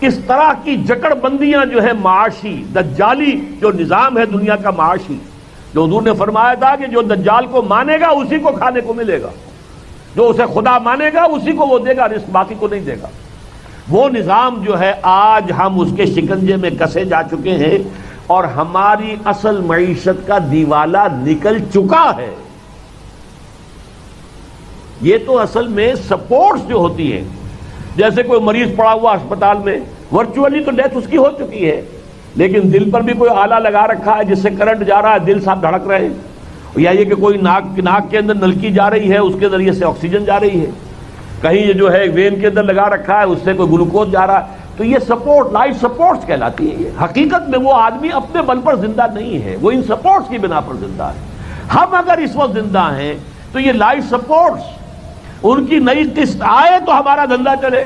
کس طرح کی جکڑ بندیاں جو ہے معاشی دجالی جو نظام ہے دنیا کا معاشی، جو حضور نے فرمایا تھا کہ جو دجال کو مانے گا اسی کو کھانے کو ملے گا، جو اسے خدا مانے گا اسی کو وہ دے گا رزق، باقی کو نہیں دے گا، وہ نظام جو ہے آج ہم اس کے شکنجے میں کسے جا چکے ہیں اور ہماری اصل معیشت کا دیوالا نکل چکا ہے۔ یہ تو اصل میں سپورٹس جو ہوتی ہے، جیسے کوئی مریض پڑا ہوا اسپتال میں، ورچولی تو ڈیتھ اس کی ہو چکی ہے، لیکن دل پر بھی کوئی آلہ لگا رکھا ہے جس سے کرنٹ جا رہا ہے، دل صاحب دھڑک رہے ہیں، یا یہ کہ کوئی ناک کے اندر نلکی جا رہی ہے، اس کے ذریعے سے آکسیجن جا رہی ہے، کہیں یہ جو ہے وین کے اندر لگا رکھا ہے، اس سے کوئی گلوکوز جا رہا ہے، تو یہ سپورٹ، لائف سپورٹس کہلاتی ہے۔ یہ حقیقت میں وہ آدمی اپنے بل پر زندہ نہیں ہے، وہ ان سپورٹس کی بنا پر زندہ ہے۔ ہم اگر اس وقت زندہ ہیں تو یہ لائف سپورٹس، ان کی نئی قسط آئے تو ہمارا دھندا چلے،